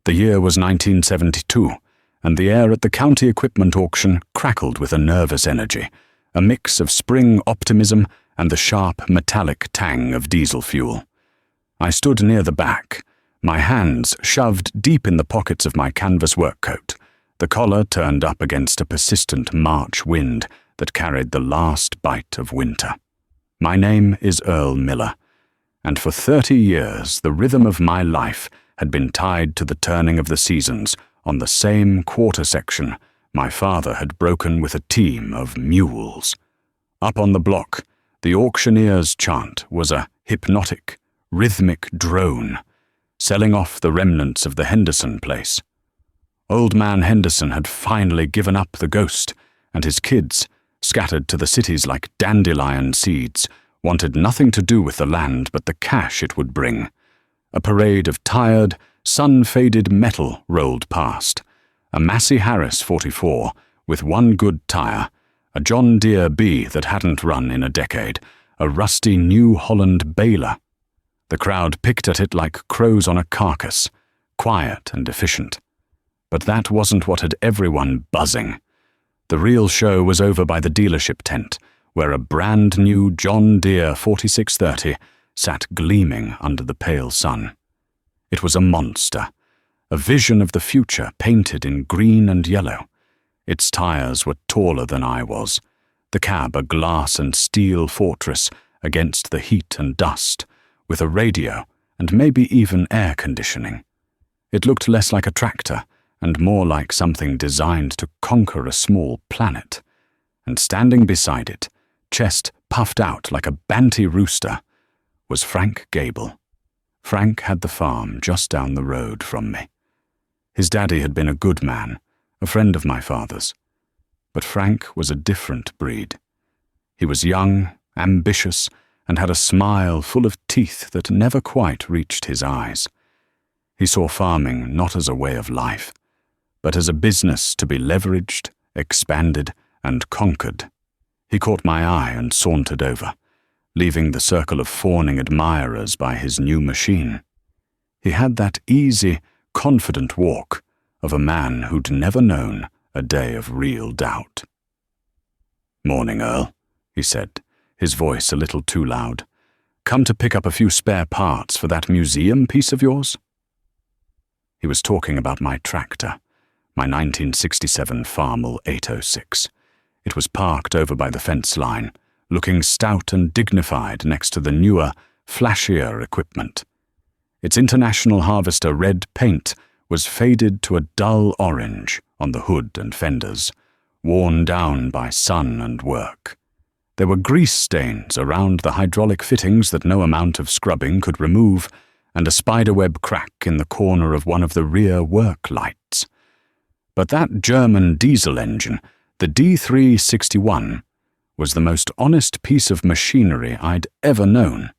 The year was 1972, and the air at the county equipment auction crackled with a nervous energy, a mix of spring optimism and the sharp metallic tang of diesel fuel. I stood near the back, my hands shoved deep in the pockets of my canvas work coat, the collar turned up against a persistent March wind that carried the last bite of winter. My name is Earl Miller, and for 30 years the rhythm of my life had been tied to the turning of the seasons on the same quarter section my father had broken with a team of mules. Up on the block, the auctioneer's chant was a hypnotic, rhythmic drone, selling off the remnants of the Henderson place. Old man Henderson had finally given up the ghost, and his kids, scattered to the cities like dandelion seeds, wanted nothing to do with the land but the cash it would bring. A parade of tired, sun-faded metal rolled past. A Massey Harris 44 with one good tire, a John Deere B that hadn't run in a decade, a rusty New Holland baler. The crowd picked at it like crows on a carcass, quiet and efficient. But that wasn't what had everyone buzzing. The real show was over by the dealership tent, where a brand-new John Deere 4630 sat gleaming under the pale sun. It was a monster, a vision of the future painted in green and yellow. Its tires were taller than I was, the cab a glass and steel fortress against the heat and dust, with a radio and maybe even air conditioning. It looked less like a tractor and more like something designed to conquer a small planet. And standing beside it, chest puffed out like a banty rooster, was Frank Gable. Frank had the farm just down the road from me. His daddy had been a good man, a friend of my father's. But Frank was a different breed. He was young, ambitious, and had a smile full of teeth that never quite reached his eyes. He saw farming not as a way of life, but as a business to be leveraged, expanded, and conquered. He caught my eye and sauntered over, leaving the circle of fawning admirers by his new machine. He had that easy, confident walk of a man who'd never known a day of real doubt. "Morning, Earl," he said, his voice a little too loud. "Come to pick up a few spare parts for that museum piece of yours?" He was talking about my tractor, my 1967 Farmall 806. It was parked over by the fence line, looking stout and dignified next to the newer, flashier equipment. Its International Harvester red paint was faded to a dull orange on the hood and fenders, worn down by sun and work. There were grease stains around the hydraulic fittings that no amount of scrubbing could remove, and a spiderweb crack in the corner of one of the rear work lights. But that German diesel engine, the D361, was the most honest piece of machinery I'd ever known.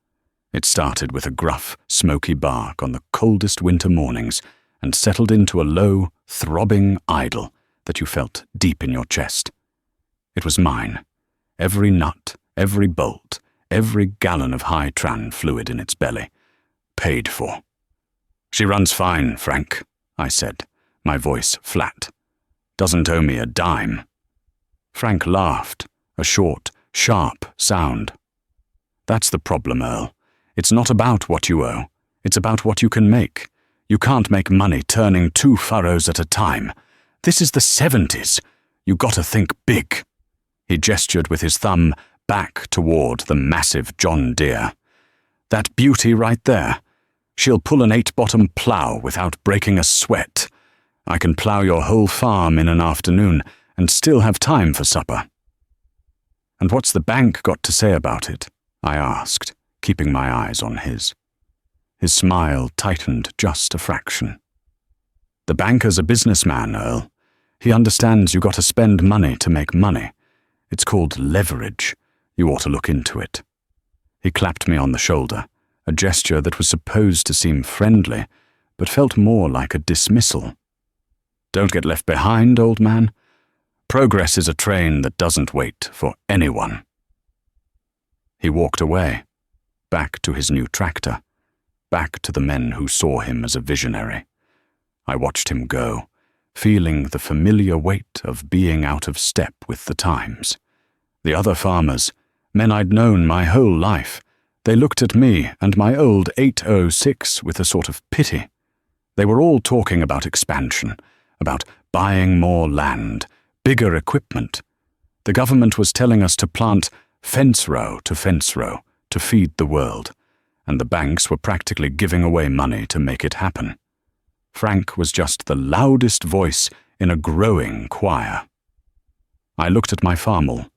It started with a gruff, smoky bark on the coldest winter mornings and settled into a low, throbbing idle that you felt deep in your chest. It was mine. Every nut, every bolt, every gallon of high-tran fluid in its belly. Paid for. "She runs fine, Frank," I said, my voice flat. "Doesn't owe me a dime." Frank laughed, a short, sharp sound. "That's the problem, Earl. It's not about what you owe. It's about what you can make. You can't make money turning 2 furrows at a time. This is the 70s. You gotta think big." He gestured with his thumb back toward the massive John Deere. "That beauty right there. She'll pull an 8-bottom plow without breaking a sweat. I can plow your whole farm in an afternoon and still have time for supper." "And what's the bank got to say about it?" I asked, keeping my eyes on his. His smile tightened just a fraction. "The banker's a businessman, Earl. He understands you got to spend money to make money. It's called leverage. You ought to look into it." He clapped me on the shoulder, a gesture that was supposed to seem friendly, but felt more like a dismissal. "Don't get left behind, old man. Progress is a train that doesn't wait for anyone." He walked away, back to his new tractor, back to the men who saw him as a visionary. I watched him go, feeling the familiar weight of being out of step with the times. The other farmers, men I'd known my whole life, they looked at me and my old 806 with a sort of pity. They were all talking about expansion, about buying more land, bigger equipment. The government was telling us to plant fence row to fence row to feed the world, and the banks were practically giving away money to make it happen. Frank was just the loudest voice in a growing choir. I looked at my Farmall.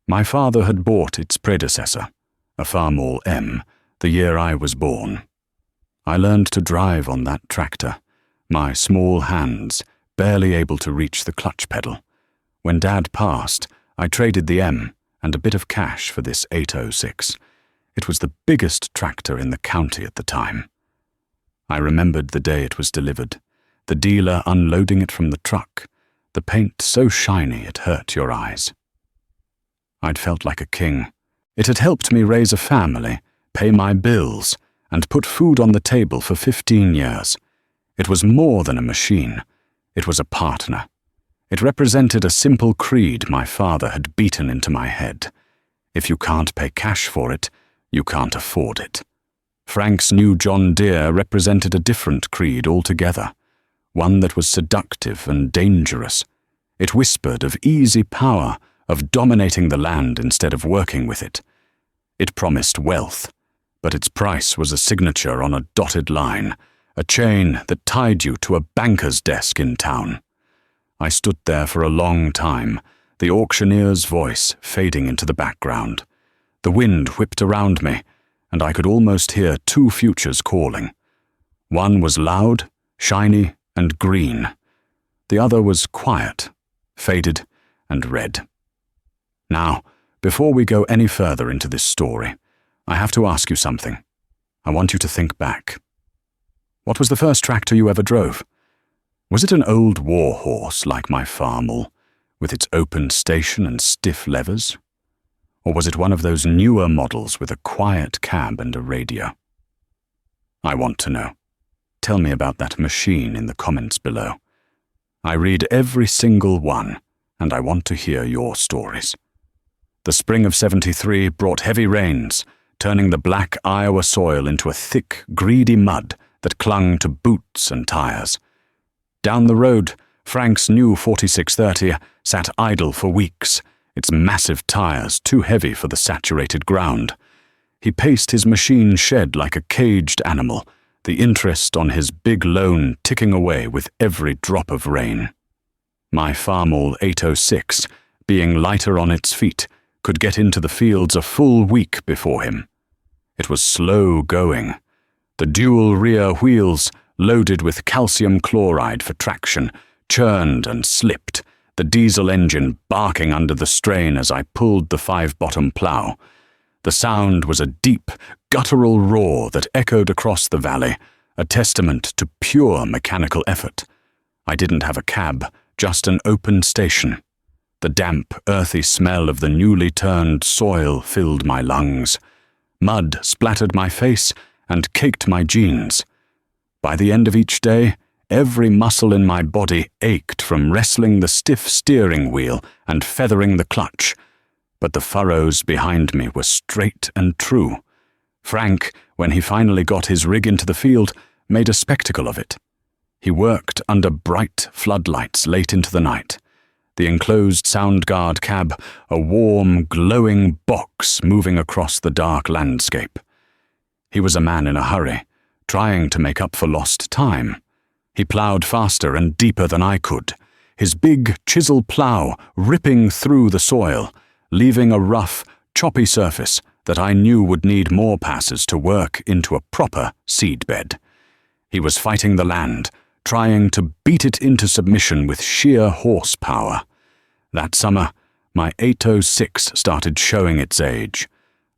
My father had bought its predecessor, a Farmall M, the year I was born. I learned to drive on that tractor, my small hands barely able to reach the clutch pedal. When Dad passed, I traded the M and a bit of cash for this 806. It was the biggest tractor in the county at the time. I remembered the day it was delivered, the dealer unloading it from the truck, the paint so shiny it hurt your eyes. I'd felt like a king. It had helped me raise a family, pay my bills, and put food on the table for 15 years. It was more than a machine. It was a partner. It represented a simple creed my father had beaten into my head. If you can't pay cash for it, you can't afford it. Frank's new John Deere represented a different creed altogether, one that was seductive and dangerous. It whispered of easy power, of dominating the land instead of working with it. It promised wealth, but its price was a signature on a dotted line, a chain that tied you to a banker's desk in town. I stood there for a long time, the auctioneer's voice fading into the background. The wind whipped around me, and I could almost hear two futures calling. One was loud, shiny, and green. The other was quiet, faded, and red. Now, before we go any further into this story, I have to ask you something. I want you to think back. What was the first tractor you ever drove? Was it an old war horse like my Farmall, with its open station and stiff levers? Or was it one of those newer models with a quiet cab and a radio? I want to know. Tell me about that machine in the comments below. I read every single one, and I want to hear your stories. The spring of '73 brought heavy rains, turning the black Iowa soil into a thick, greedy mud that clung to boots and tires. Down the road, Frank's new 4630 sat idle for weeks, its massive tires too heavy for the saturated ground. He paced his machine shed like a caged animal, the interest on his big loan ticking away with every drop of rain. My Farmall 806, being lighter on its feet, could get into the fields a full week before him. It was slow going. The dual rear wheels, loaded with calcium chloride for traction, churned and slipped, the diesel engine barking under the strain as I pulled the 5-bottom plough. The sound was a deep, guttural roar that echoed across the valley, a testament to pure mechanical effort. I didn't have a cab, just an open station. The damp, earthy smell of the newly turned soil filled my lungs. Mud splattered my face and caked my jeans. By the end of each day, every muscle in my body ached from wrestling the stiff steering wheel and feathering the clutch. But the furrows behind me were straight and true. Frank, when he finally got his rig into the field, made a spectacle of it. He worked under bright floodlights late into the night. The enclosed sound guard cab, a warm, glowing box moving across the dark landscape. He was a man in a hurry, trying to make up for lost time. He ploughed faster and deeper than I could, his big chisel plough ripping through the soil, leaving a rough, choppy surface that I knew would need more passes to work into a proper seedbed. He was fighting the land, trying to beat it into submission with sheer horsepower. That summer, my 806 started showing its age.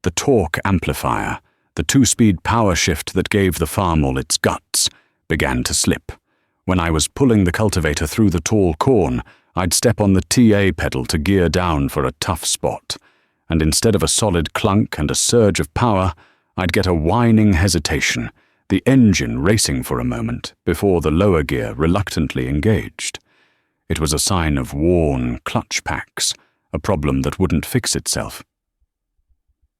The torque amplifier, the 2-speed power shift that gave the Farmall its guts, began to slip. When I was pulling the cultivator through the tall corn, I'd step on the TA pedal to gear down for a tough spot, and instead of a solid clunk and a surge of power, I'd get a whining hesitation, the engine racing for a moment before the lower gear reluctantly engaged. It was a sign of worn clutch packs, a problem that wouldn't fix itself.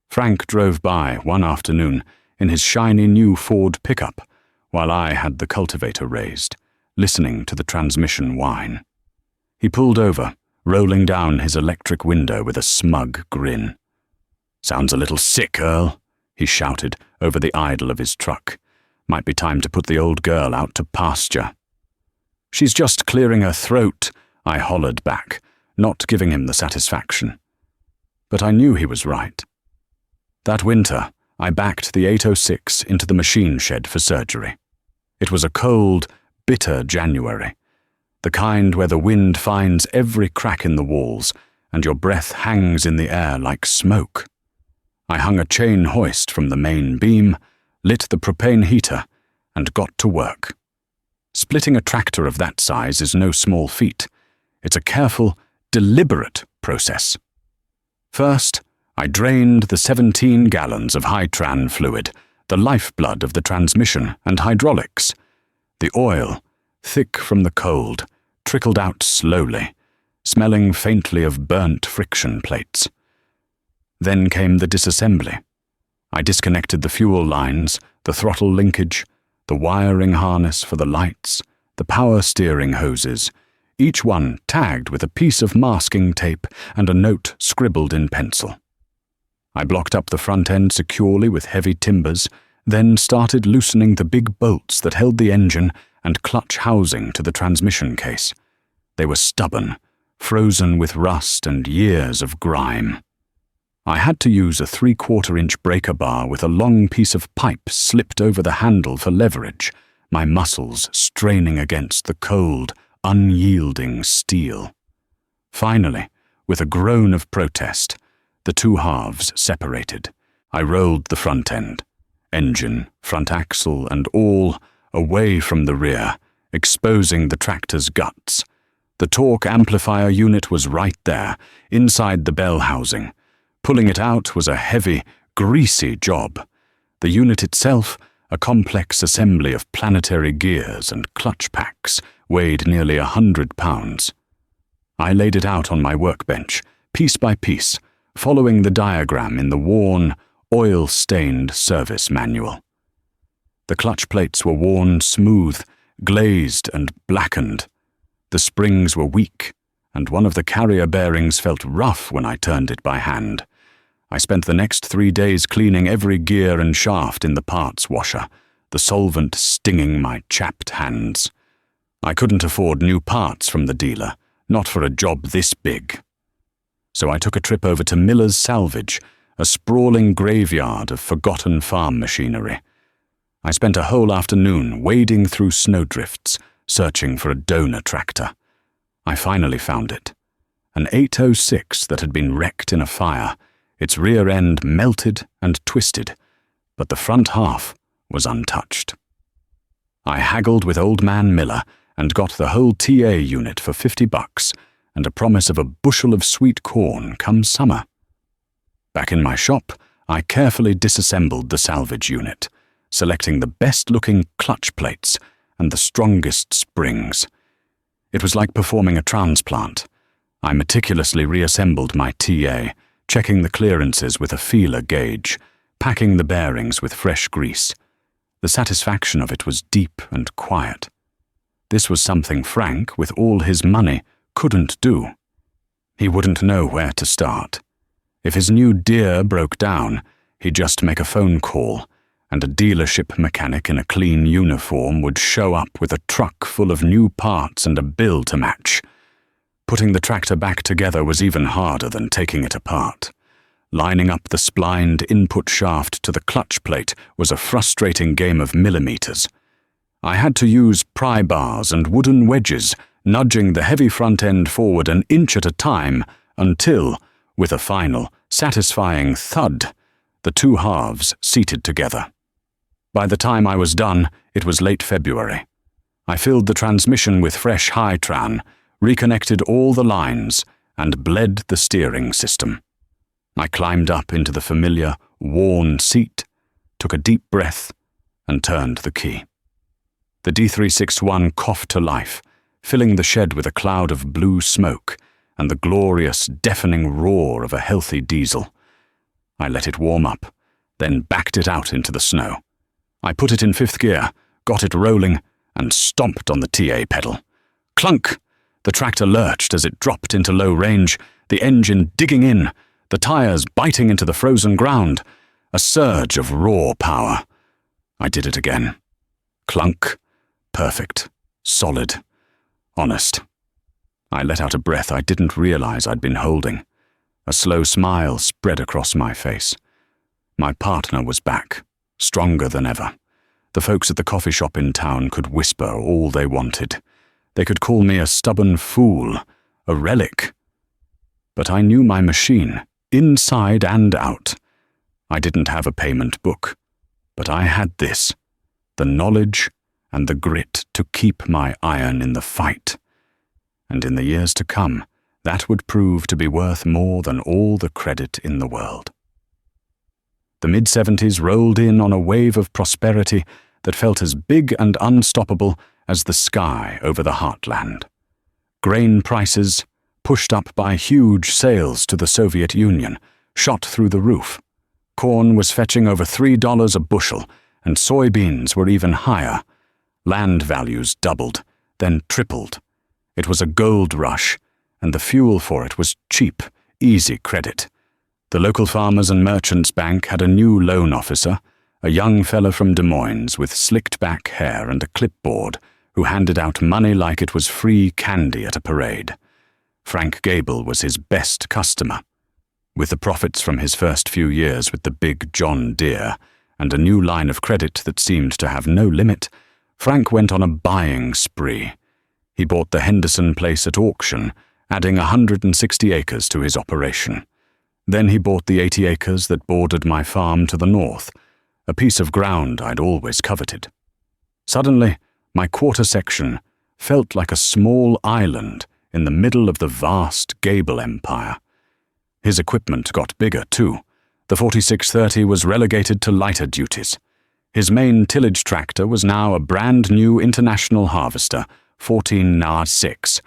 Frank drove by one afternoon in his shiny new Ford pickup, while I had the cultivator raised, listening to the transmission whine. He pulled over, rolling down his electric window with a smug grin. "Sounds a little sick, Earl," he shouted over the idle of his truck. "Might be time to put the old girl out to pasture." "She's just clearing her throat," I hollered back, not giving him the satisfaction. But I knew he was right. That winter, I backed the 806 into the machine shed for surgery. It was a cold, bitter January, the kind where the wind finds every crack in the walls and your breath hangs in the air like smoke. I hung a chain hoist from the main beam, lit the propane heater, and got to work. Splitting a tractor of that size is no small feat. It's a careful, deliberate process. First, I drained the 17 gallons of high-tran fluid, the lifeblood of the transmission and hydraulics. The oil, thick from the cold, trickled out slowly, smelling faintly of burnt friction plates. Then came the disassembly. I disconnected the fuel lines, the throttle linkage, the wiring harness for the lights, the power steering hoses, each one tagged with a piece of masking tape and a note scribbled in pencil. I blocked up the front end securely with heavy timbers, then started loosening the big bolts that held the engine and clutch housing to the transmission case. They were stubborn, frozen with rust and years of grime. I had to use a 3/4-inch breaker bar with a long piece of pipe slipped over the handle for leverage, my muscles straining against the cold, unyielding steel. Finally, with a groan of protest, the two halves separated. I rolled the front end, engine, front axle, and all away from the rear, exposing the tractor's guts. The torque amplifier unit was right there, inside the bell housing. Pulling it out was a heavy, greasy job. The unit itself, a complex assembly of planetary gears and clutch packs, weighed nearly 100 pounds. I laid it out on my workbench, piece by piece, following the diagram in the worn, oil-stained service manual. The clutch plates were worn smooth, glazed and blackened. The springs were weak, and one of the carrier bearings felt rough when I turned it by hand. I spent the next 3 days cleaning every gear and shaft in the parts washer, the solvent stinging my chapped hands. I couldn't afford new parts from the dealer, not for a job this big. So I took a trip over to Miller's Salvage, a sprawling graveyard of forgotten farm machinery. I spent a whole afternoon wading through snowdrifts, searching for a donor tractor. I finally found it. An 806 that had been wrecked in a fire, its rear end melted and twisted, but the front half was untouched. I haggled with Old Man Miller and got the whole TA unit for $50 and a promise of a bushel of sweet corn come summer. Back in my shop, I carefully disassembled the salvage unit, selecting the best-looking clutch plates and the strongest springs. It was like performing a transplant. I meticulously reassembled my TA, checking the clearances with a feeler gauge, packing the bearings with fresh grease. The satisfaction of it was deep and quiet. This was something Frank, with all his money, couldn't do. He wouldn't know where to start. If his new Deere broke down, he'd just make a phone call, and a dealership mechanic in a clean uniform would show up with a truck full of new parts and a bill to match. Putting the tractor back together was even harder than taking it apart. Lining up the splined input shaft to the clutch plate was a frustrating game of millimeters. I had to use pry bars and wooden wedges, nudging the heavy front end forward an inch at a time until, with a final, satisfying thud, the two halves seated together. By the time I was done, it was late February. I filled the transmission with fresh high-tran, reconnected all the lines, and bled the steering system. I climbed up into the familiar, worn seat, took a deep breath, and turned the key. The D361 coughed to life, filling the shed with a cloud of blue smoke and the glorious, deafening roar of a healthy diesel. I let it warm up, then backed it out into the snow. I put it in 5th gear, got it rolling, and stomped on the TA pedal. Clunk! The tractor lurched as it dropped into low range, the engine digging in, the tires biting into the frozen ground. A surge of raw power. I did it again. Clunk. Perfect. Solid. Honest. I let out a breath I didn't realize I'd been holding. A slow smile spread across my face. My partner was back, stronger than ever. The folks at the coffee shop in town could whisper all they wanted. They could call me a stubborn fool, a relic. But I knew my machine, inside and out. I didn't have a payment book, but I had this, the knowledge and the grit to keep my iron in the fight. And in the years to come, that would prove to be worth more than all the credit in the world. The mid-70s rolled in on a wave of prosperity that felt as big and unstoppable as the sky over the heartland. Grain prices, pushed up by huge sales to the Soviet Union, shot through the roof. Corn was fetching over $3 a bushel, and soybeans were even higher. Land values doubled, then tripled. It was a gold rush, and the fuel for it was cheap, easy credit. The local Farmers and Merchants Bank had a new loan officer, a young fella from Des Moines with slicked-back hair and a clipboard, who handed out money like it was free candy at a parade. Frank Gable was his best customer. With the profits from his first few years with the big John Deere and a new line of credit that seemed to have no limit, Frank went on a buying spree. He bought the Henderson place at auction, adding 160 acres to his operation. Then he bought the 80 acres that bordered my farm to the north, a piece of ground I'd always coveted. Suddenly, my quarter section felt like a small island in the middle of the vast Gable empire. His equipment got bigger, too. The 4630 was relegated to lighter duties. His main tillage tractor was now a brand-new International Harvester, 14R6,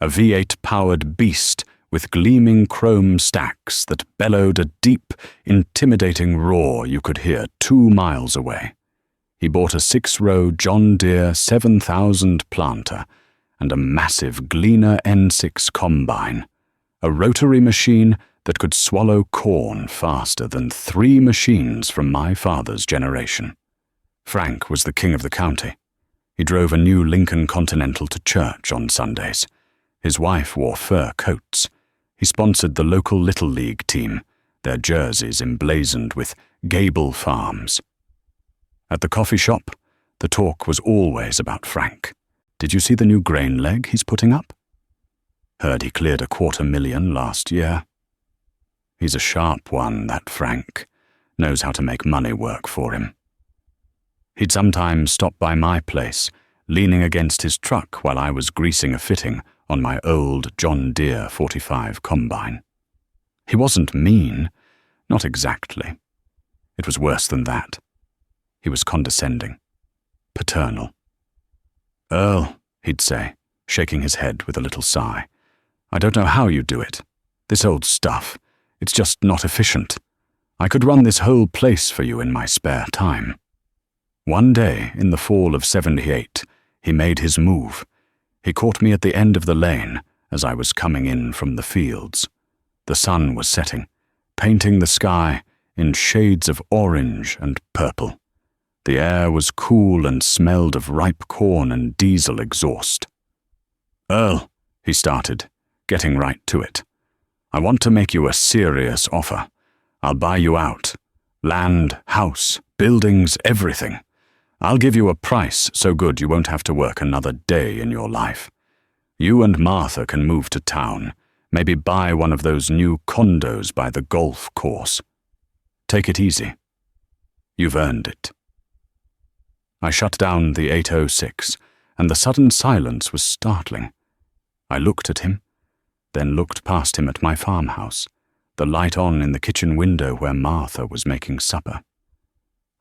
a V8-powered beast with gleaming chrome stacks that bellowed a deep, intimidating roar you could hear 2 miles away. He bought a 6-row John Deere 7000 planter and a massive Gleaner N6 combine, a rotary machine that could swallow corn faster than 3 machines from my father's generation. Frank was the king of the county. He drove a new Lincoln Continental to church on Sundays. His wife wore fur coats. He sponsored the local Little League team, their jerseys emblazoned with Gable Farms. At the coffee shop, the talk was always about Frank. Did you see the new grain leg he's putting up? Heard he cleared $250,000 last year. He's a sharp one, that Frank. Knows how to make money work for him. He'd sometimes stop by my place, leaning against his truck while I was greasing a fitting on my old John Deere 45 combine. He wasn't mean, not exactly. It was worse than that. He was condescending, paternal. "Earl," he'd say, shaking his head with a little sigh, "I don't know how you do it. This old stuff, it's just not efficient. I could run this whole place for you in my spare time." One day, in the fall of '78, he made his move. He caught me at the end of the lane as I was coming in from the fields. The sun was setting, painting the sky in shades of orange and purple. The air was cool and smelled of ripe corn and diesel exhaust. "Earl," he started, getting right to it, "I want to make you a serious offer. I'll buy you out. Land, house, buildings, everything. I'll give you a price so good you won't have to work another day in your life. You and Martha can move to town, maybe buy one of those new condos by the golf course. Take it easy. You've earned it." I shut down the 806, and the sudden silence was startling. I looked at him, then looked past him at my farmhouse, the light on in the kitchen window where Martha was making supper.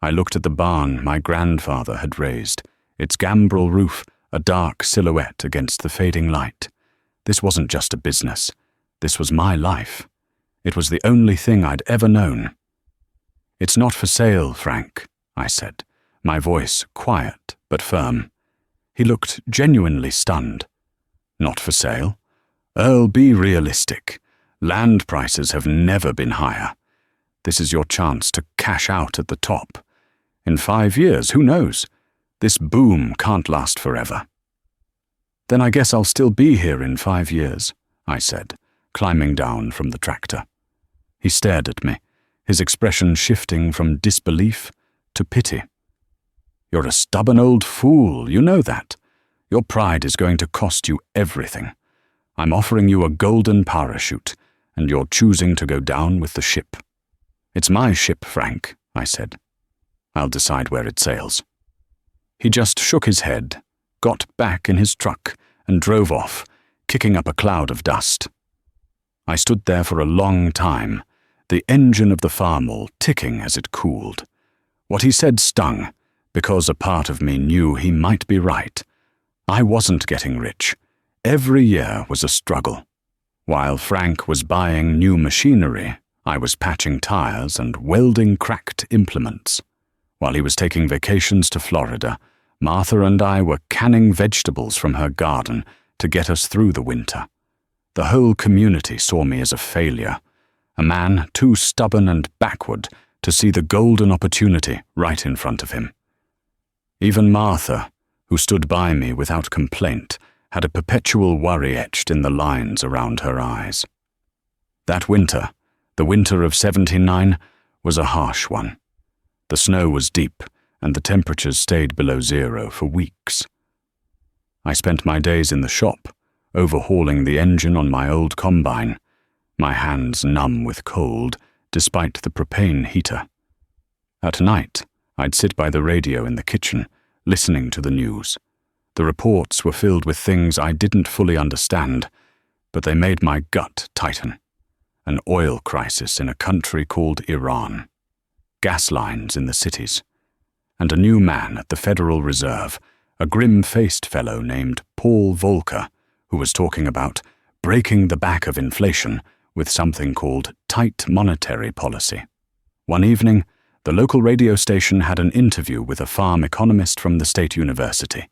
I looked at the barn my grandfather had raised, its gambrel roof a dark silhouette against the fading light. This wasn't just a business. This was my life. It was the only thing I'd ever known. "It's not for sale, Frank," I said, my voice quiet but firm. He looked genuinely stunned. "Not for sale? Earl, be realistic. Land prices have never been higher. This is your chance to cash out at the top. In 5 years, who knows? This boom can't last forever." "Then I guess I'll still be here in 5 years," I said, climbing down from the tractor. He stared at me, his expression shifting from disbelief to pity. "You're a stubborn old fool, you know that. Your pride is going to cost you everything. I'm offering you a golden parachute, and you're choosing to go down with the ship." "It's my ship, Frank," I said. "I'll decide where it sails." He just shook his head, got back in his truck, and drove off, kicking up a cloud of dust. I stood there for a long time, the engine of the Farmall ticking as it cooled. What he said stung, because a part of me knew he might be right. I wasn't getting rich. Every year was a struggle. While Frank was buying new machinery, I was patching tires and welding cracked implements. While he was taking vacations to Florida, Martha and I were canning vegetables from her garden to get us through the winter. The whole community saw me as a failure, a man too stubborn and backward to see the golden opportunity right in front of him. Even Martha, who stood by me without complaint, had a perpetual worry etched in the lines around her eyes. That winter, the winter of '79, was a harsh one. The snow was deep, and the temperatures stayed below zero for weeks. I spent my days in the shop, overhauling the engine on my old combine, my hands numb with cold despite the propane heater. At night, I'd sit by the radio in the kitchen, listening to the news. The reports were filled with things I didn't fully understand, but they made my gut tighten. An oil crisis in a country called Iran, gas lines in the cities, and a new man at the Federal Reserve, a grim-faced fellow named Paul Volcker, who was talking about breaking the back of inflation with something called tight monetary policy. One evening, the local radio station had an interview with a farm economist from the State University.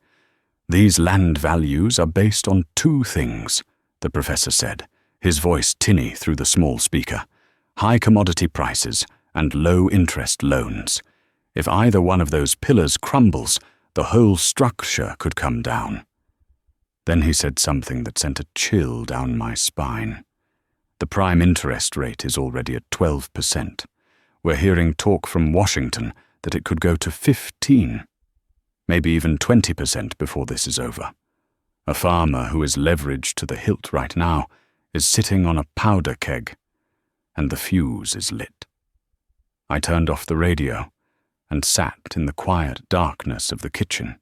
"These land values are based on 2 things, the professor said, his voice tinny through the small speaker: high commodity prices and low interest loans. If either one of those pillars crumbles, the whole structure could come down." Then he said something that sent a chill down my spine. "The prime interest rate is already at 12%. We're hearing talk from Washington that it could go to 15%, maybe even 20% before this is over. A farmer who is leveraged to the hilt right now is sitting on a powder keg, and the fuse is lit." I turned off the radio and sat in the quiet darkness of the kitchen.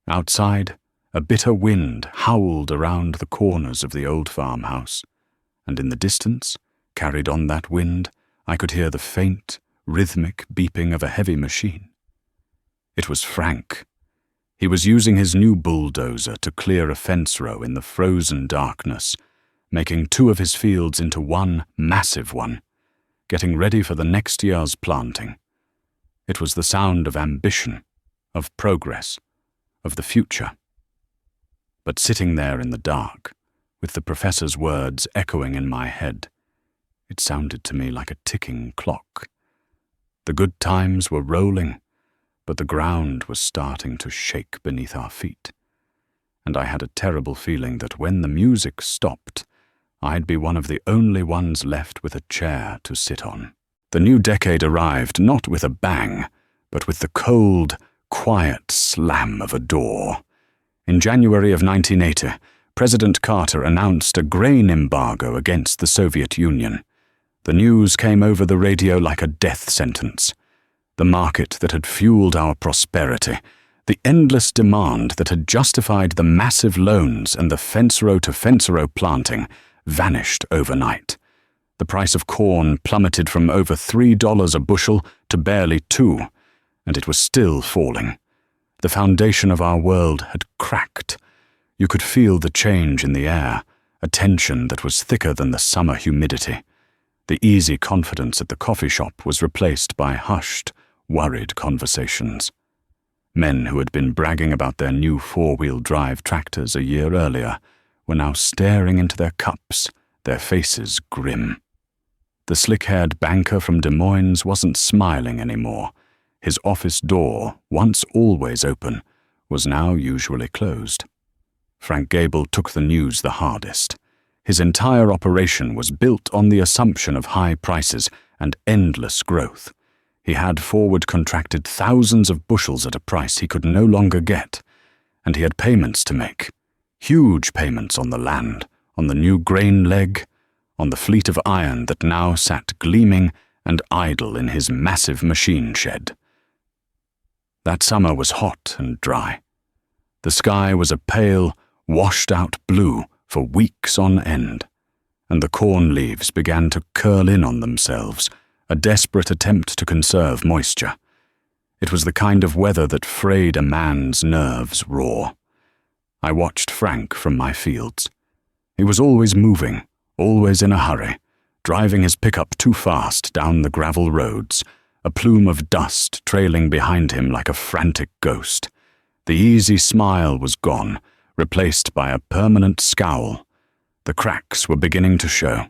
Outside, a bitter wind howled around the corners of the old farmhouse, and in the distance, carried on that wind, I could hear the faint, rhythmic beeping of a heavy machine. It was Frank. He was using his new bulldozer to clear a fence row in the frozen darkness, making 2 of his fields into one massive one, getting ready for the next year's planting. It was the sound of ambition, of progress, of the future. But sitting there in the dark, with the professor's words echoing in my head, it sounded to me like a ticking clock. The good times were rolling, but the ground was starting to shake beneath our feet, and I had a terrible feeling that when the music stopped, I'd be one of the only ones left with a chair to sit on. The new decade arrived not with a bang, but with the cold, quiet slam of a door. In January of 1980, President Carter announced a grain embargo against the Soviet Union. The news came over the radio like a death sentence. The market that had fueled our prosperity, the endless demand that had justified the massive loans and the fence-row-to-fence-row planting, vanished overnight. The price of corn plummeted from over $3 a bushel to barely $2. and it was still falling. The foundation of our world had cracked. You could feel the change in the air, a tension that was thicker than the summer humidity. The easy confidence at the coffee shop was replaced by hushed, worried conversations. Men who had been bragging about their new four-wheel drive tractors a year earlier were now staring into their cups, their faces grim. The slick-haired banker from Des Moines wasn't smiling anymore. His office door, once always open, was now usually closed. Frank Gable took the news the hardest. His entire operation was built on the assumption of high prices and endless growth. He had forward contracted thousands of bushels at a price he could no longer get, and he had payments to make. Huge payments on the land, on the new grain leg, on the fleet of iron that now sat gleaming and idle in his massive machine shed. That summer was hot and dry. The sky was a pale, washed-out blue for weeks on end, and the corn leaves began to curl in on themselves, a desperate attempt to conserve moisture. It was the kind of weather that frayed a man's nerves raw. I watched Frank from my fields. He was always moving, always in a hurry, driving his pickup too fast down the gravel roads, a plume of dust trailing behind him like a frantic ghost. The easy smile was gone, replaced by a permanent scowl. The cracks were beginning to show.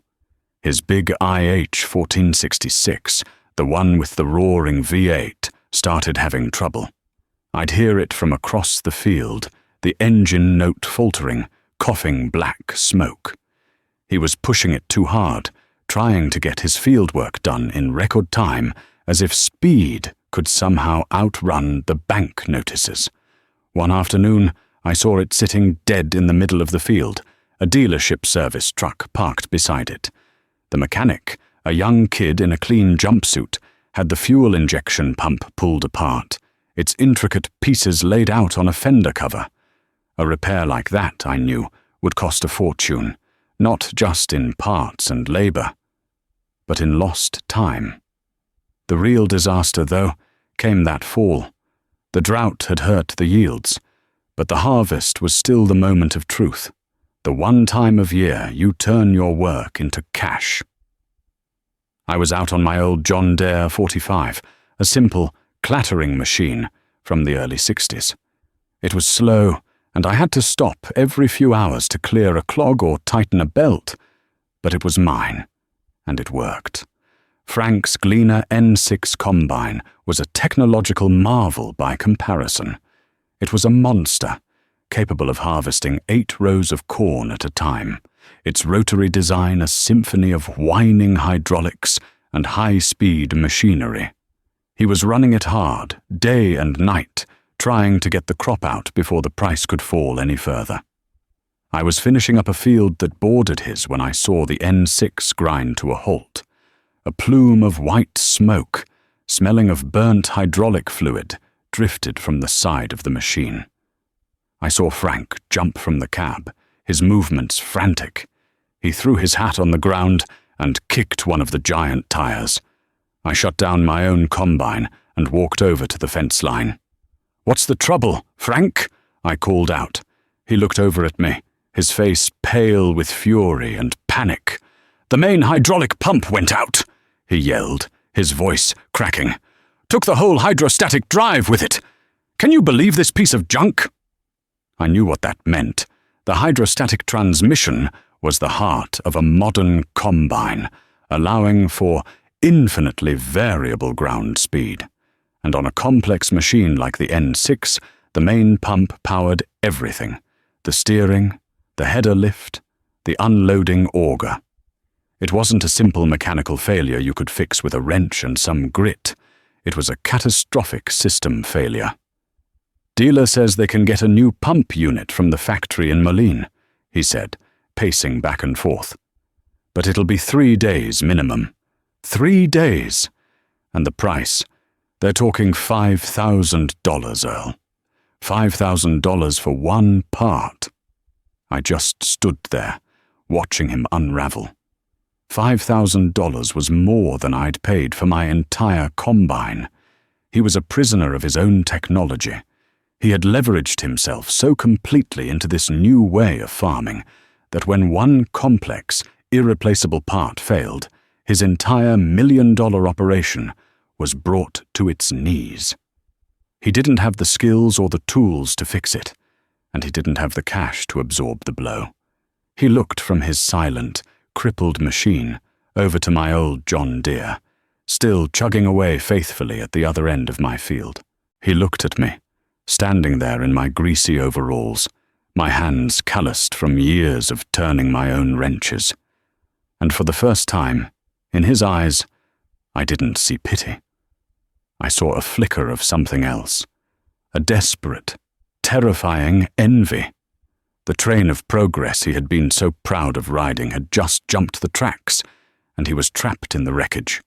His big IH 1466, the one with the roaring V8, started having trouble. I'd hear it from across the field, the engine note faltering, coughing black smoke. He was pushing it too hard, trying to get his fieldwork done in record time, as if speed could somehow outrun the bank notices. One afternoon, I saw it sitting dead in the middle of the field, a dealership service truck parked beside it. The mechanic, a young kid in a clean jumpsuit, had the fuel injection pump pulled apart, its intricate pieces laid out on a fender cover. A repair like that, I knew, would cost a fortune, not just in parts and labor, but in lost time. The real disaster, though, came that fall. The drought had hurt the yields, but the harvest was still the moment of truth, the one time of year you turn your work into cash. I was out on my old John Deere 45, a simple, clattering machine from the early 60s. It was slow, and I had to stop every few hours to clear a clog or tighten a belt, but it was mine, and it worked. Frank's Gleaner N6 combine was a technological marvel by comparison. It was a monster, capable of harvesting 8 rows of corn at a time, its rotary design a symphony of whining hydraulics and high-speed machinery. He was running it hard, day and night, trying to get the crop out before the price could fall any further. I was finishing up a field that bordered his when I saw the N6 grind to a halt. A plume of white smoke, smelling of burnt hydraulic fluid, drifted from the side of the machine. I saw Frank jump from the cab, his movements frantic. He threw his hat on the ground and kicked one of the giant tires. I shut down my own combine and walked over to the fence line. "What's the trouble, Frank?" I called out. He looked over at me, his face pale with fury and panic. "The main hydraulic pump went out," he yelled, his voice cracking. "Took the whole hydrostatic drive with it. Can you believe this piece of junk?" I knew what that meant. The hydrostatic transmission was the heart of a modern combine, allowing for infinitely variable ground speed. And on a complex machine like the N6, the main pump powered everything: the steering, the header lift, the unloading auger. It wasn't a simple mechanical failure you could fix with a wrench and some grit. It was a catastrophic system failure. "Dealer says they can get a new pump unit from the factory in Moline," he said, pacing back and forth. "But it'll be 3 days minimum. 3 days! And the price, they're talking $5,000, Earl. $5,000 for one part." I just stood there, watching him unravel. $5,000 was more than I'd paid for my entire combine. He was a prisoner of his own technology. He had leveraged himself so completely into this new way of farming that when one complex, irreplaceable part failed, his entire million-dollar operation was brought to its knees. He didn't have the skills or the tools to fix it, and he didn't have the cash to absorb the blow. He looked from his silent, crippled machine over to my old John Deere, still chugging away faithfully at the other end of my field. He looked at me, standing there in my greasy overalls, my hands calloused from years of turning my own wrenches. And for the first time, in his eyes, I didn't see pity. I saw a flicker of something else, a desperate, terrifying envy. The train of progress he had been so proud of riding had just jumped the tracks, and he was trapped in the wreckage.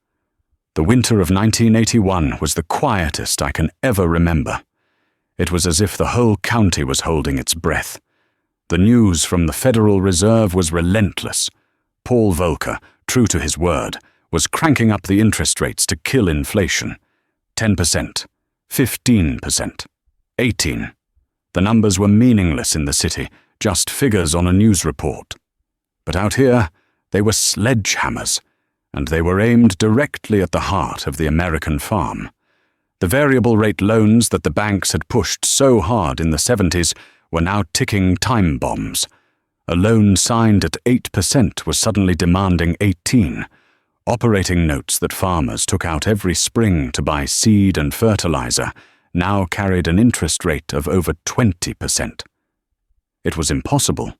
The winter of 1981 was the quietest I can ever remember. It was as if the whole county was holding its breath. The news from the Federal Reserve was relentless. Paul Volcker, true to his word, was cranking up the interest rates to kill inflation. 10%, 15%, 18%. The numbers were meaningless in the city, just figures on a news report. But out here, they were sledgehammers, and they were aimed directly at the heart of the American farm. The variable rate loans that the banks had pushed so hard in the 70s were now ticking time bombs. A loan signed at 8% was suddenly demanding 18%. Operating notes that farmers took out every spring to buy seed and fertilizer now carried an interest rate of over 20%. It was impossible.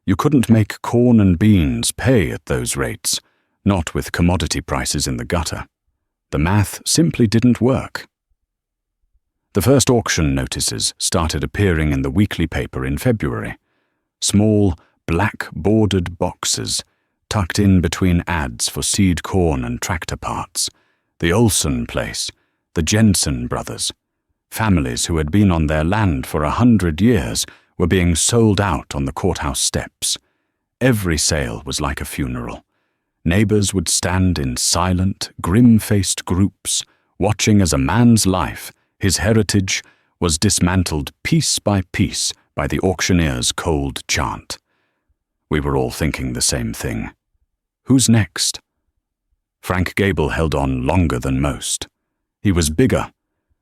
You couldn't make corn and beans pay at those rates, not with commodity prices in the gutter. The math simply didn't work. The first auction notices started appearing in the weekly paper in February. Small, black-bordered boxes tucked in between ads for seed corn and tractor parts, the Olson place, the Jensen brothers. Families who had been on their land for 100 years were being sold out on the courthouse steps. Every sale was like a funeral. Neighbors would stand in silent, grim-faced groups, watching as a man's life, his heritage, was dismantled piece by piece by the auctioneer's cold chant. We were all thinking the same thing. Who's next? Frank Gable held on longer than most. He was bigger,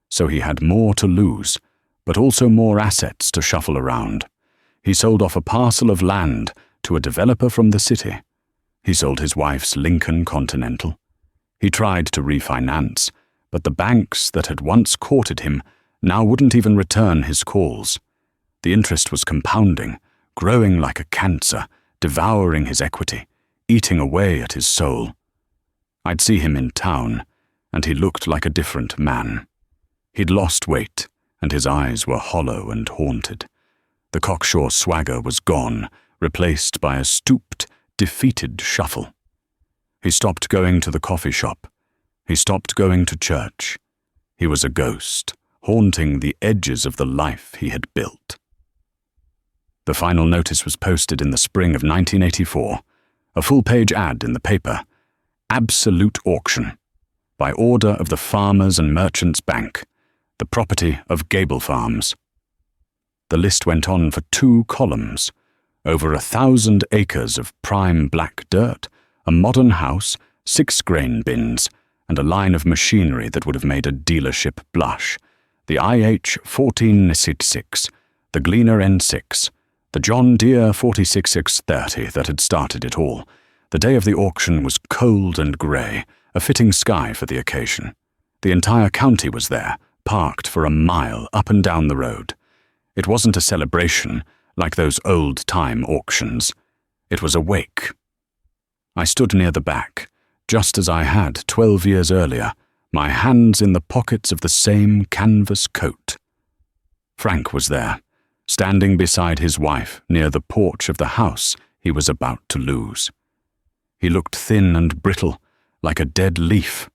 so he had more to lose, but also more assets to shuffle around. He sold off a parcel of land to a developer from the city. He sold his wife's Lincoln Continental. He tried to refinance, but the banks that had once courted him now wouldn't even return his calls. The interest was compounding, growing like a cancer, devouring his equity, eating away at his soul. I'd see him in town, and he looked like a different man. He'd lost weight, and his eyes were hollow and haunted. The cocksure swagger was gone, replaced by a stooped, defeated shuffle. He stopped going to the coffee shop. He stopped going to church. He was a ghost, haunting the edges of the life he had built. The final notice was posted in the spring of 1984, a full-page ad in the paper, Absolute Auction, by order of the Farmers and Merchants Bank, the property of Gable Farms. The list went on for 2 columns, over 1,000 acres of prime black dirt, a modern house, 6 grain bins, and a line of machinery that would have made a dealership blush, the IH-1466, the Gleaner N6, the John Deere 46630 that had started it all. The day of the auction was cold and grey, a fitting sky for the occasion. The entire county was there, parked for a mile up and down the road. It wasn't a celebration, like those old-time auctions. It was a wake. I stood near the back, just as I had 12 years earlier, my hands in the pockets of the same canvas coat. Frank was there, standing beside his wife near the porch of the house he was about to lose. He looked thin and brittle, like a dead leaf.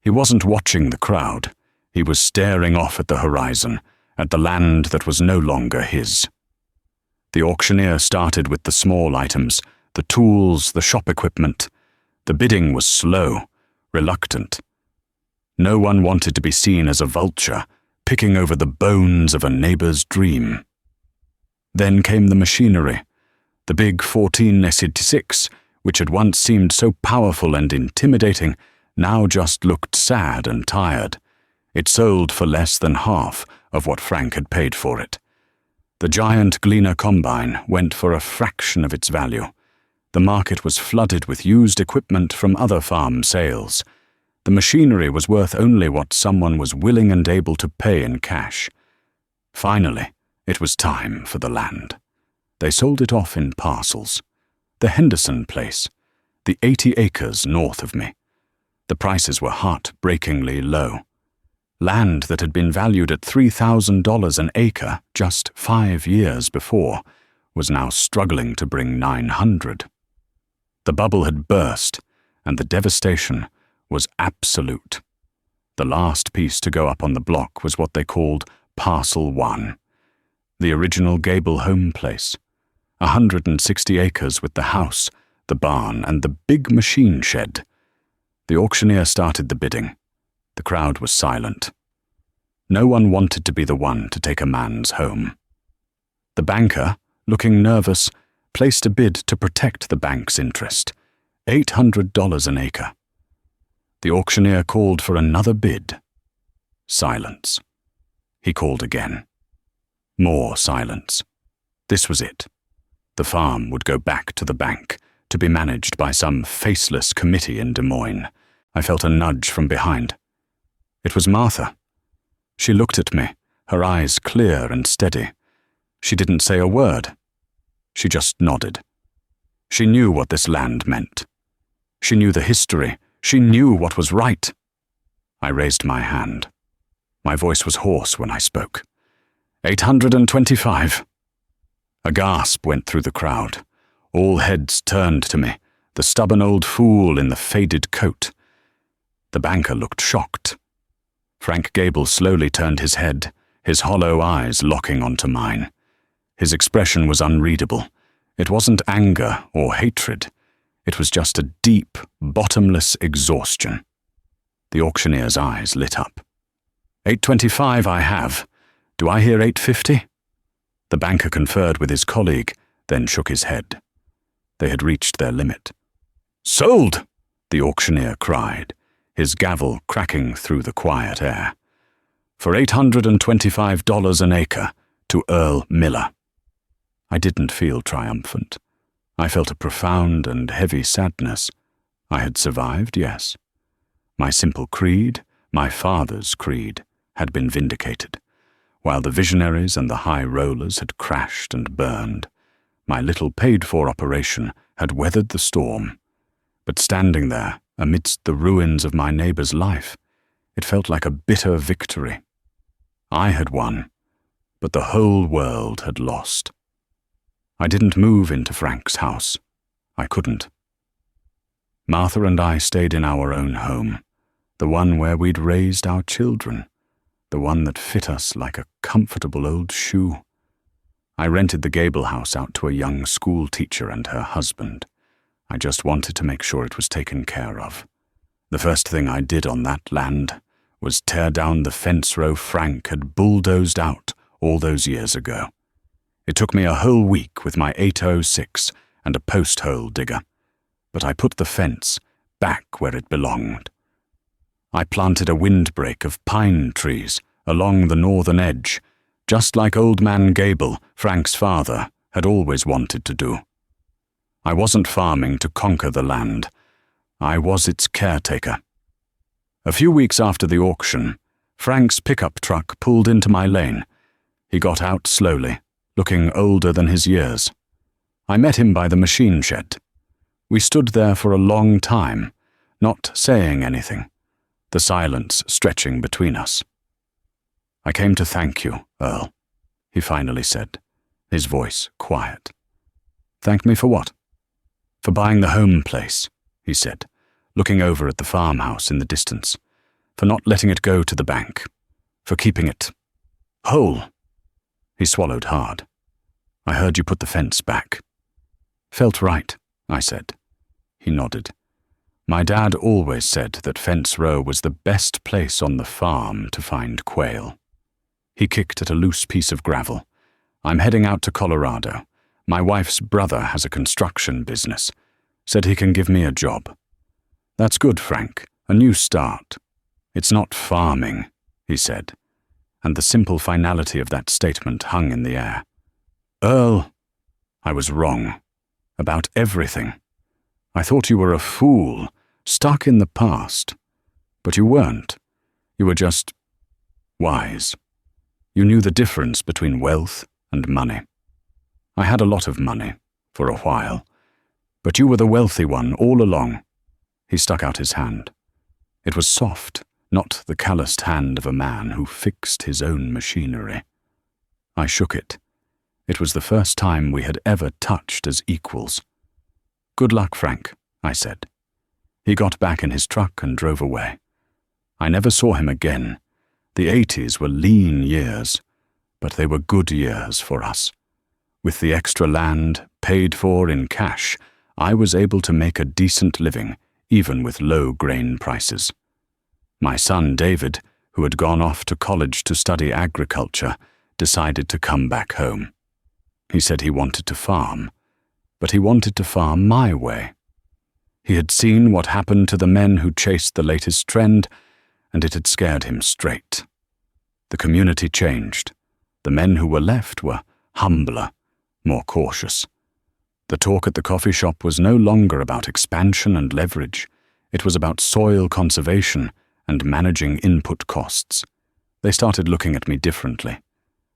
He wasn't watching the crowd. He was staring off at the horizon, at the land that was no longer his. The auctioneer started with the small items, the tools, the shop equipment. The bidding was slow, reluctant. No one wanted to be seen as a vulture, picking over the bones of a neighbor's dream. Then came the machinery. The big 1486, which had once seemed so powerful and intimidating, now just looked sad and tired. It sold for less than half of what Frank had paid for it. The giant Gleaner combine went for a fraction of its value. The market was flooded with used equipment from other farm sales. The machinery was worth only what someone was willing and able to pay in cash. Finally, it was time for the land. They sold it off in parcels. The Henderson place, the 80 acres north of me. The prices were heart-breakingly low. Land that had been valued at $3,000 an acre just 5 years before was now struggling to bring $900. The bubble had burst, and the devastation was absolute. The last piece to go up on the block was what they called Parcel 1, the original gable home place, 160 acres with the house, the barn, and the big machine shed. The auctioneer started the bidding. The crowd was silent. No one wanted to be the one to take a man's home. The banker, looking nervous, placed a bid to protect the bank's interest, $800 an acre. The auctioneer called for another bid. Silence. He called again. More silence. This was it. The farm would go back to the bank, to be managed by some faceless committee in Des Moines. I felt a nudge from behind. It was Martha. She looked at me, her eyes clear and steady. She didn't say a word. She just nodded. She knew what this land meant. She knew the history. She knew what was right. I raised my hand. My voice was hoarse when I spoke. 825. A gasp went through the crowd. All heads turned to me, the stubborn old fool in the faded coat. The banker looked shocked. Frank Gable slowly turned his head, his hollow eyes locking onto mine. His expression was unreadable. It wasn't anger or hatred. It was just a deep, bottomless exhaustion. The auctioneer's eyes lit up. 825 I have. Do I hear 850? The banker conferred with his colleague, then shook his head. They had reached their limit. Sold! The auctioneer cried, his gavel cracking through the quiet air. For $825 an acre to Earl Miller. I didn't feel triumphant. I felt a profound and heavy sadness. I had survived, yes. My simple creed, my father's creed, had been vindicated. While the visionaries and the high rollers had crashed and burned, my little paid-for operation had weathered the storm. But standing there, amidst the ruins of my neighbor's life, it felt like a bitter victory. I had won, but the whole world had lost. I didn't move into Frank's house. I couldn't. Martha and I stayed in our own home, the one where we'd raised our children, the one that fit us like a comfortable old shoe. I rented the gable house out to a young school teacher and her husband. I just wanted to make sure it was taken care of. The first thing I did on that land was tear down the fence row Frank had bulldozed out all those years ago. It took me a whole week with my 806 and a post hole digger, but I put the fence back where it belonged. I planted a windbreak of pine trees along the northern edge, just like Old Man Gable, Frank's father, had always wanted to do. I wasn't farming to conquer the land. I was its caretaker. A few weeks after the auction, Frank's pickup truck pulled into my lane. He got out slowly, looking older than his years. I met him by the machine shed. We stood there for a long time, not saying anything, the silence stretching between us. I came to thank you, Earl, he finally said, his voice quiet. Thank me for what? For buying the home place, he said, looking over at the farmhouse in the distance, for not letting it go to the bank, for keeping it whole. He swallowed hard. I heard you put the fence back. Felt right, I said. He nodded. My dad always said that Fence Row was the best place on the farm to find quail. He kicked at a loose piece of gravel. I'm heading out to Colorado. My wife's brother has a construction business. Said he can give me a job. That's good, Frank. A new start. It's not farming, he said, and the simple finality of that statement hung in the air. Earl, I was wrong. About everything. I thought you were a fool, stuck in the past. But you weren't. You were just wise. You knew the difference between wealth and money. I had a lot of money, for a while, but you were the wealthy one all along. He stuck out his hand. It was soft, not the calloused hand of a man who fixed his own machinery. I shook it. It was the first time we had ever touched as equals. Good luck, Frank, I said. He got back in his truck and drove away. I never saw him again. The 80s were lean years, but they were good years for us. With the extra land, paid for in cash, I was able to make a decent living, even with low grain prices. My son David, who had gone off to college to study agriculture, decided to come back home. He said he wanted to farm, but he wanted to farm my way. He had seen what happened to the men who chased the latest trend, and it had scared him straight. The community changed. The men who were left were humbler, more cautious. The talk at the coffee shop was no longer about expansion and leverage. It was about soil conservation and managing input costs. They started looking at me differently.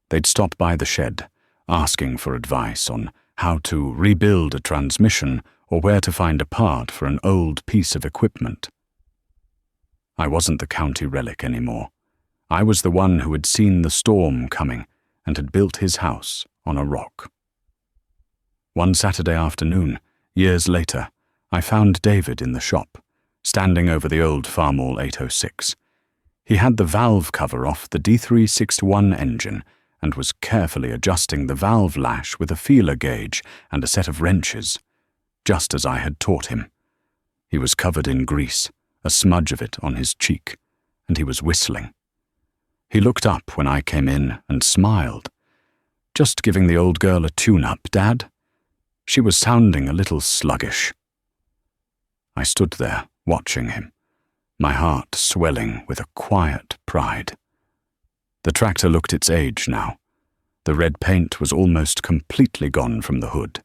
They'd stop by the shed, asking for advice on how to rebuild a transmission or where to find a part for an old piece of equipment. I wasn't the county relic anymore. I was the one who had seen the storm coming and had built his house on a rock. One Saturday afternoon, years later, I found David in the shop, standing over the old Farmall 806. He had the valve cover off the D361 engine and was carefully adjusting the valve lash with a feeler gauge and a set of wrenches, just as I had taught him. He was covered in grease, a smudge of it on his cheek, and he was whistling. He looked up when I came in and smiled. Just giving the old girl a tune-up, Dad? She was sounding a little sluggish. I stood there, watching him, my heart swelling with a quiet pride. The tractor looked its age now. The red paint was almost completely gone from the hood,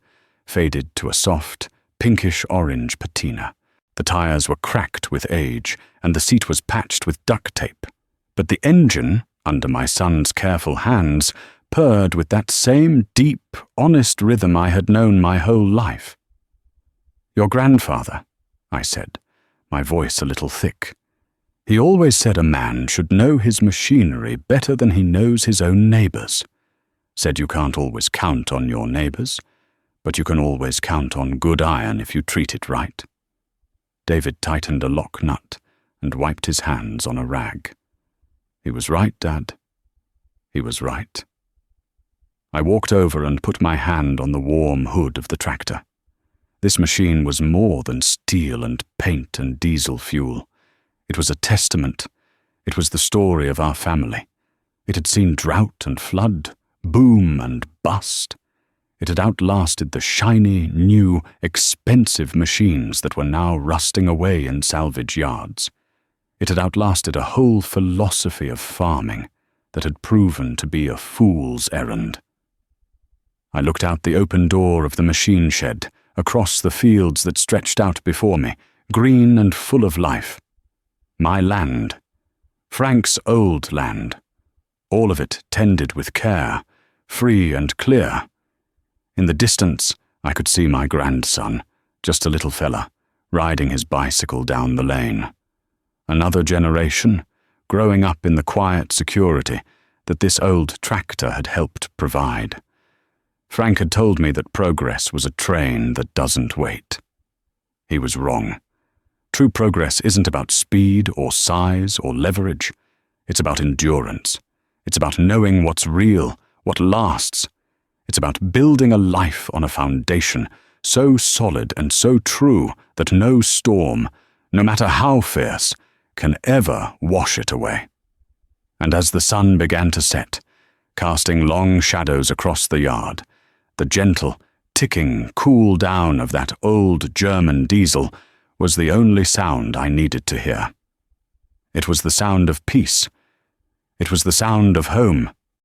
faded to a soft, pinkish-orange patina. The tires were cracked with age, and the seat was patched with duct tape. But the engine, under my son's careful hands, purred with that same deep, honest rhythm I had known my whole life. Your grandfather, I said, my voice a little thick. He always said a man should know his machinery better than he knows his own neighbors. Said you can't always count on your neighbors, but you can always count on good iron if you treat it right. David tightened a lock nut and wiped his hands on a rag. He was right, Dad. He was right. I walked over and put my hand on the warm hood of the tractor. This machine was more than steel and paint and diesel fuel. It was a testament. It was the story of our family. It had seen drought and flood, boom and bust. It had outlasted the shiny, new, expensive machines that were now rusting away in salvage yards. It had outlasted a whole philosophy of farming that had proven to be a fool's errand. I looked out the open door of the machine shed, across the fields that stretched out before me, green and full of life. My land. Frank's old land. All of it tended with care, free and clear. In the distance, I could see my grandson, just a little fella, riding his bicycle down the lane. Another generation, growing up in the quiet security that this old tractor had helped provide. Frank had told me that progress was a train that doesn't wait. He was wrong. True progress isn't about speed or size or leverage. It's about endurance. It's about knowing what's real, what lasts. It's about building a life on a foundation so solid and so true that no storm, no matter how fierce, can ever wash it away. And as the sun began to set, casting long shadows across the yard, the gentle, ticking cool down of that old German diesel was the only sound I needed to hear. It was the sound of peace. It was the sound of home,